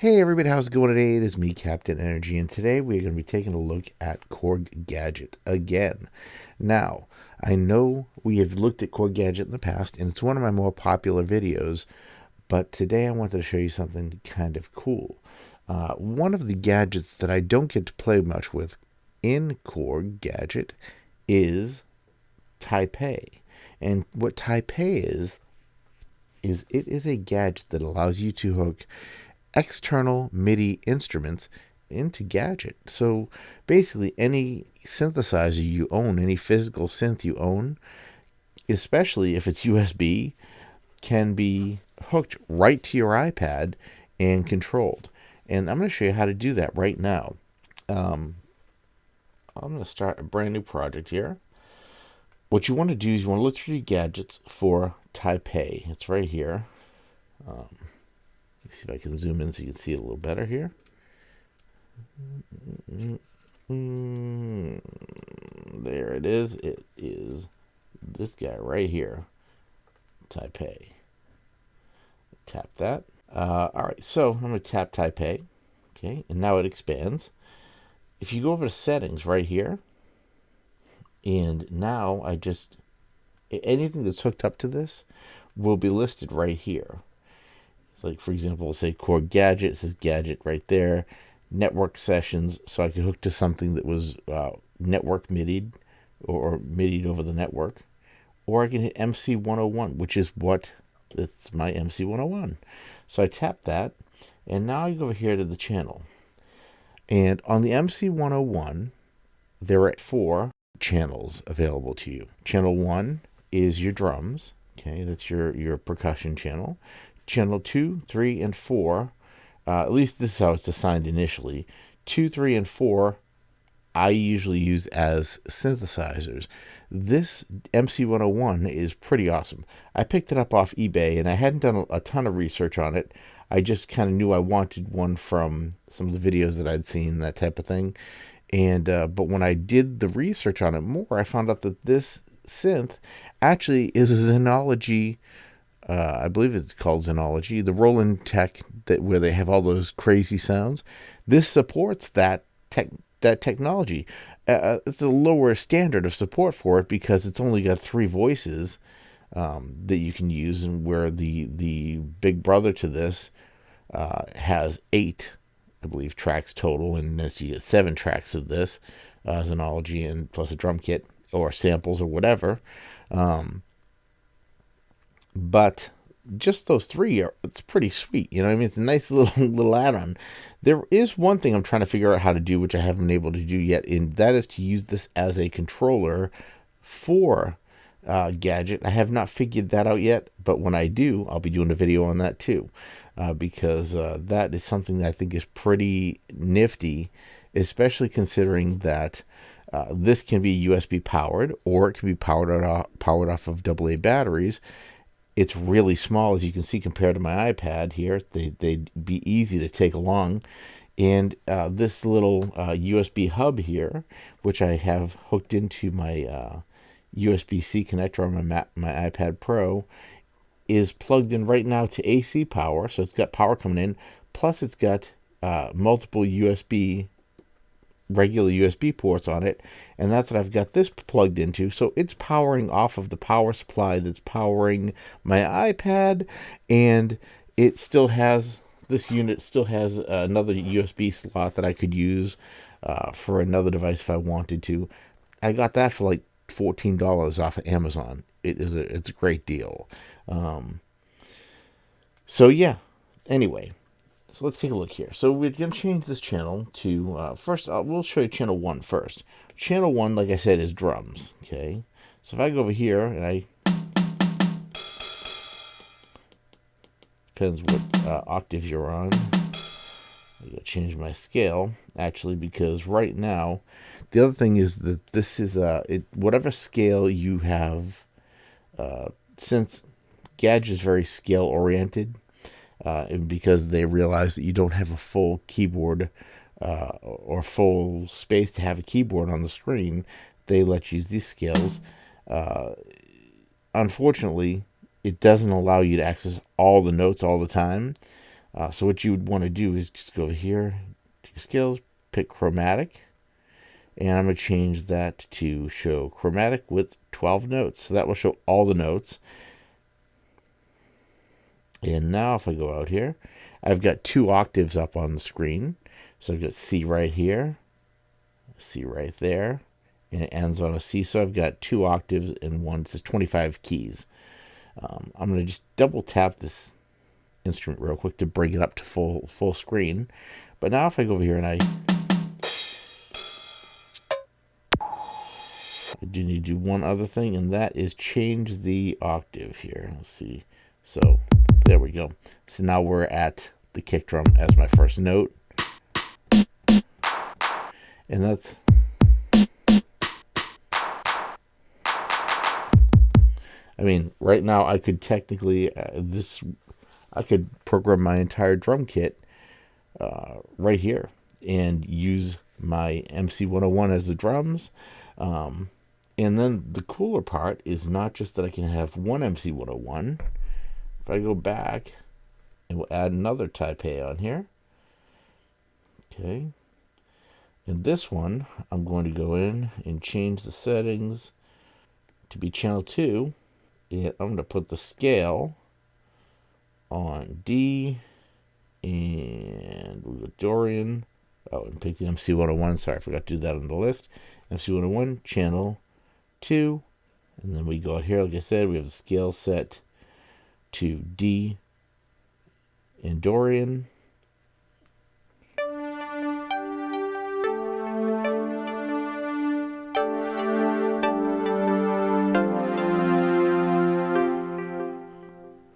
Hey everybody, how's it going today? It is me, Captain Energy, and today we're going to be taking a look at Korg Gadget again. Now, I know we have looked at Korg Gadget in the past, and it's one of my more popular videos, but today I wanted to show you something kind of cool. One of the gadgets that I don't get to play much with in Korg Gadget is Taipei. And what Taipei is it is a gadget that allows you to hook external MIDI instruments into Gadget. So basically, any synthesizer you own, any physical synth you own, especially if it's USB, can be hooked right to your iPad and controlled. And I'm going to show you how to do that right now. Um, I'm going to start a brand new project here. What you want to do is you want to look through your gadgets for Taipei. It's right here. Let's see if I can zoom in so you can see it a little better here. There it is. It is this guy right here, Taipei. Tap that. All right, so I'm going to tap Taipei. Okay, and now it expands. If you go over to settings right here, and now anything that's hooked up to this will be listed right here. Like, for example, we'll say Korg Gadget. It says Gadget right there. Network sessions, so I could hook to something that was network MIDI'd or MIDI'd over the network. Or I can hit MC 101, which is what it's my MC 101. So I tap that, and now I go over here to the channel. And on the MC 101, there are 4 channels available to you. Channel 1 is your drums. Okay, that's your percussion channel. Channel 2, 3, and 4, at least this is how it's assigned initially. 2, 3, and 4 I usually use as synthesizers. This MC101 is pretty awesome. I picked it up off eBay, and I hadn't done a ton of research on it. I just kind of knew I wanted one from some of the videos that I'd seen, that type of thing. And but when I did the research on it more, I found out that this synth actually is a Xenology. I believe it's called Xenology, the Roland Tech, that where they have all those crazy sounds. This supports that technology. It's a lower standard of support for it because it's only got 3 voices that you can use, and where the big brother to this has 8, I believe, tracks total, and then you get 7 tracks of this Xenology, and plus a drum kit or samples or whatever. But just those 3 it's pretty sweet. You know what I mean? It's a nice little add-on. There is one thing I'm trying to figure out how to do, which I haven't been able to do yet, and that is to use this as a controller for Gadget. I have not figured that out yet, but when I do, I'll be doing a video on that too, because that is something that I think is pretty nifty, especially considering that this can be USB powered, or it can be powered off of AA batteries. It's really small, as you can see, compared to my iPad here. They'd be easy to take along. And this little USB hub here, which I have hooked into my USB-C connector on my iPad Pro, is plugged in right now to AC power. So it's got power coming in. Plus it's got multiple regular USB ports on it, and that's what I've got this plugged into. So it's powering off of the power supply that's powering my iPad, and this unit still has another USB slot that I could use for another device if I wanted to. I got that for like $14 off of Amazon. It's a great deal. So yeah. Anyway, so let's take a look here. So we're going to change this channel to, first, we'll show you channel 1 first. Channel 1, like I said, is drums, okay? So if I go over here, and depends what octave you're on. I'm going to change my scale, actually, because right now, the other thing is that this is, whatever scale you have, since Gadget is very scale-oriented, because they realize that you don't have a full keyboard or full space to have a keyboard on the screen, they let you use these scales. Unfortunately, it doesn't allow you to access all the notes all the time. So what you would want to do is just go over here to scales, pick chromatic, and I'm going to change that to show chromatic with 12 notes. So that will show all the notes. And now if I go out here, I've got 2 octaves up on the screen. So I've got C right here, C right there, and it ends on a C. So I've got 2 octaves and one. It's 25 keys. I'm going to just double tap this instrument real quick to bring it up to full screen. But now if I go over here and I do need to do one other thing, and that is change the octave here. Let's see. So there we go. So now we're at the kick drum as my first note. And that's right now I could technically I could program my entire drum kit right here and use my MC101 as the drums. And then the cooler part is not just that I can have one MC101. If I go back and we'll add another Type A on here. Okay. In this one, I'm going to go in and change the settings to be channel 2. And I'm going to put the scale on D, and we'll go Dorian. Oh, and pick the MC101. Sorry, I forgot to do that on the list. MC101, channel 2. And then we go out here, like I said, we have the scale set to D and Dorian.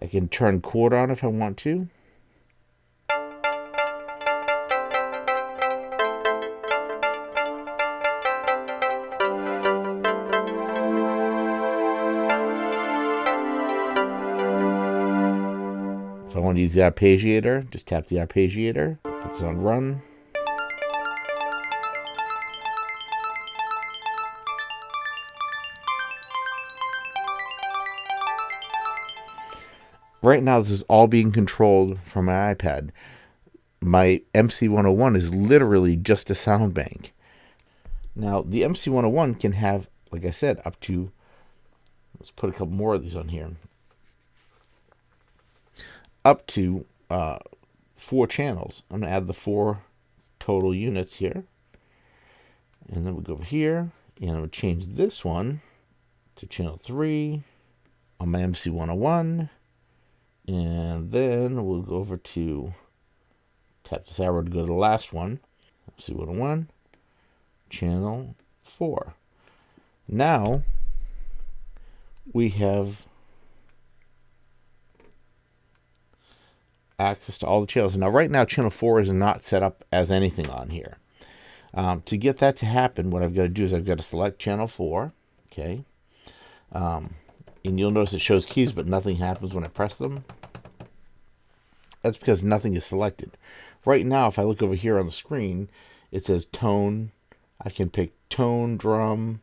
I can turn chord on if I want to. If I want to use the arpeggiator, just tap the arpeggiator, put it on run. Right now, this is all being controlled from my iPad. My MC101 is literally just a sound bank. Now, the MC101 can have, like I said, up to, let's put a couple more of these on here, up to 4 channels. I'm going to add the 4 total units here. And then we'll go over here, and I'm going to change this one to channel 3 on my MC101. And then we'll go over to, tap this arrow to go to the last one. MC101, channel 4. Now we have access to all the channels. Now right now channel 4 is not set up as anything on here. To get that to happen, what I've got to do is I've got to select channel 4. Okay. And you'll notice it shows keys, but nothing happens when I press them. That's because nothing is selected. Right now, if I look over here on the screen, it says tone. I can pick tone, drum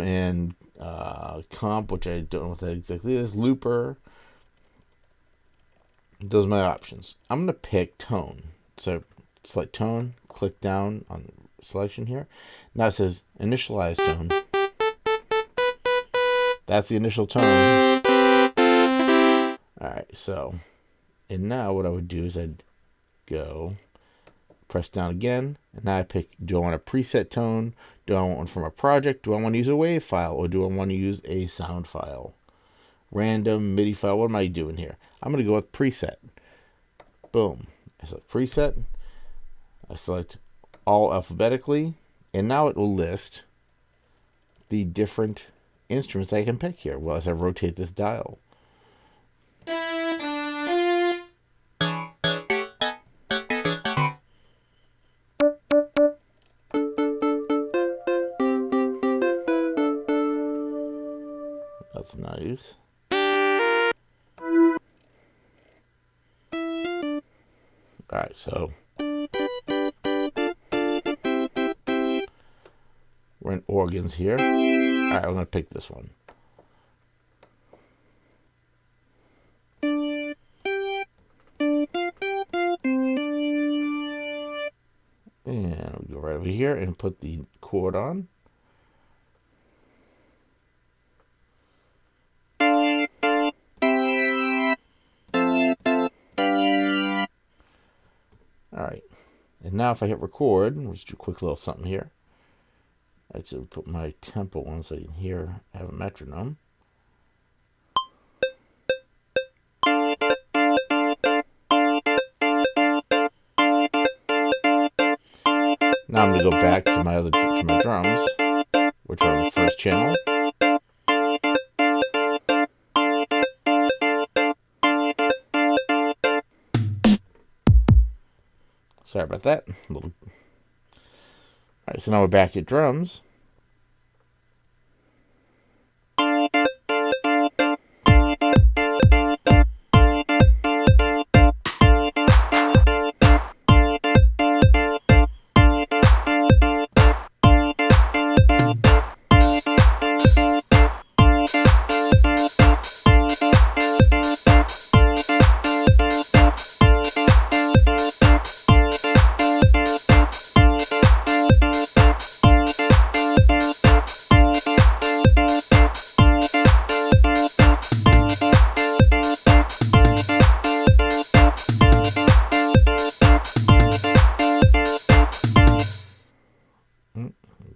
and comp, which I don't know what that exactly is, looper. Those are my options. I'm going to pick tone. So select tone, click down on selection here. Now it says initialize tone. That's the initial tone. Alright, so, and now what I would do is I'd go, press down again, and now I pick, do I want a preset tone? Do I want one from a project? Do I want to use a WAV file? Or do I want to use a sound file? Random, MIDI file, what am I doing here? I'm going to go with preset. Boom. I select preset. I select all alphabetically, and now it will list the different instruments I can pick here. Well, as I rotate this dial. That's nice. Alright, so we're in organs here. Alright, I'm going to pick this one. And we'll go right over here and put the cord on. Alright, and now if I hit record, we'll just do a quick little something here. Actually, put my tempo on so you can hear, I have a metronome. Now I'm going to go back to my drums, which are on the first channel. Sorry about that. Alright, so now we're back at drums.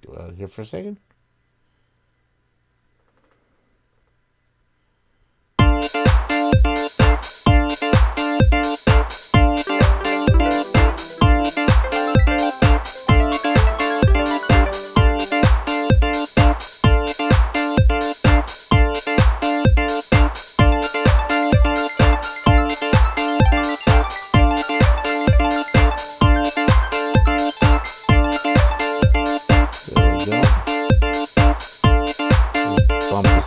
Go out of here for a second.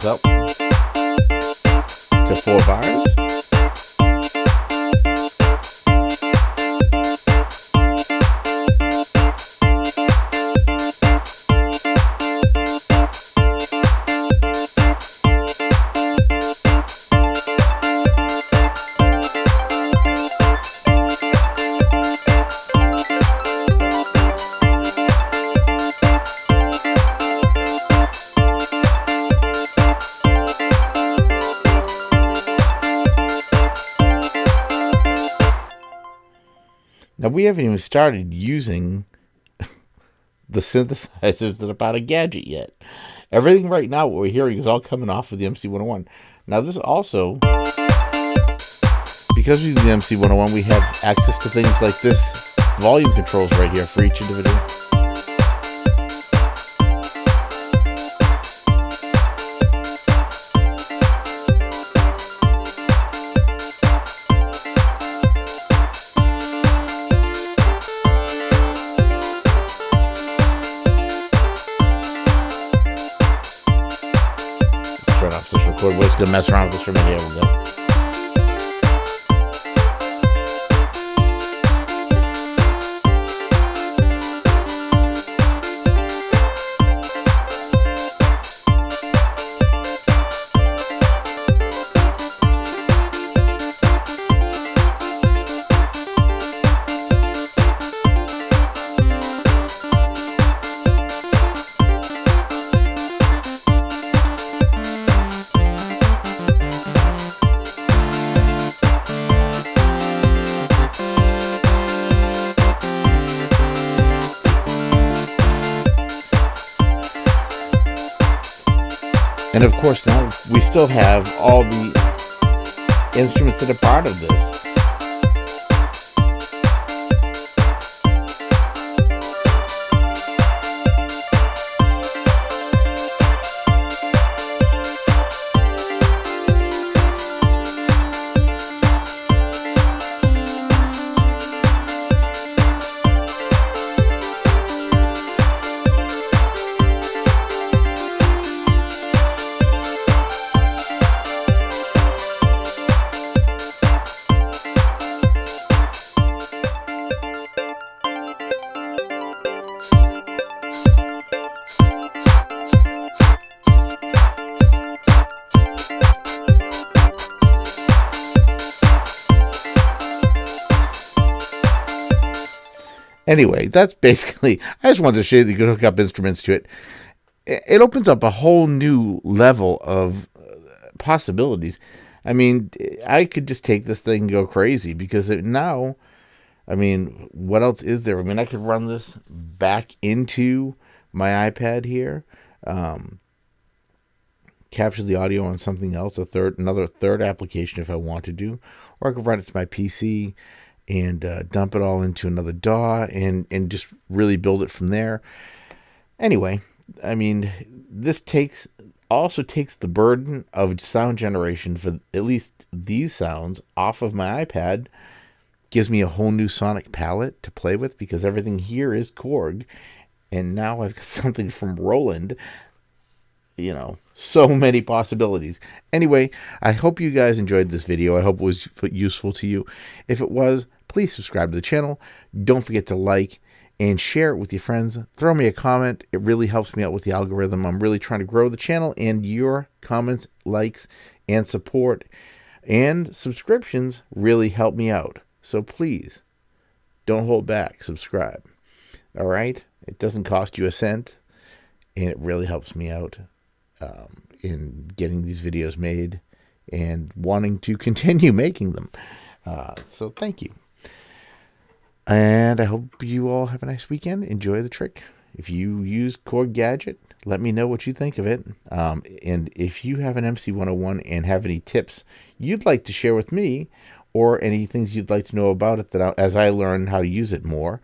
Up to 4 bars. Now, we haven't even started using the synthesizers that are about a gadget yet. Everything right now, what we're hearing, is all coming off of the MC101. Now, this also, because we use the MC101, we have access to things like this volume controls right here for each individual. Off this record. We're just gonna mess around with this for a minute. Here we go. And of course, now we still have all the instruments that are part of this. Anyway, that's basically, I just wanted to show you that you can hook up instruments to it. It opens up a whole new level of possibilities. I mean, I could just take this thing and go crazy because now, I mean, what else is there? I mean, I could run this back into my iPad here, um, capture the audio on something else, another third application if I want to do, or I could run it to my PC and dump it all into another DAW and just really build it from there. Anyway, I mean, this also takes the burden of sound generation for at least these sounds off of my iPad. Gives me a whole new sonic palette to play with because everything here is Korg, and now I've got something from Roland. So many possibilities. Anyway, I hope you guys enjoyed this video. I hope it was useful to you. If it was, please subscribe to the channel. Don't forget to like and share it with your friends. Throw me a comment. It really helps me out with the algorithm. I'm really trying to grow the channel, and your comments, likes, and support and subscriptions really help me out. So please, don't hold back. Subscribe. All right? It doesn't cost you a cent, and it really helps me out in getting these videos made and wanting to continue making them. So thank you. And I hope you all have a nice weekend. Enjoy the trick. If you use Korg Gadget, let me know what you think of it. And if you have an MC101 and have any tips you'd like to share with me, or any things you'd like to know about it as I learn how to use it more,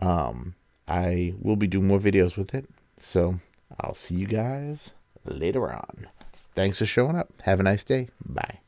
I will be doing more videos with it. So I'll see you guys later on. Thanks for showing up. Have a nice day. Bye.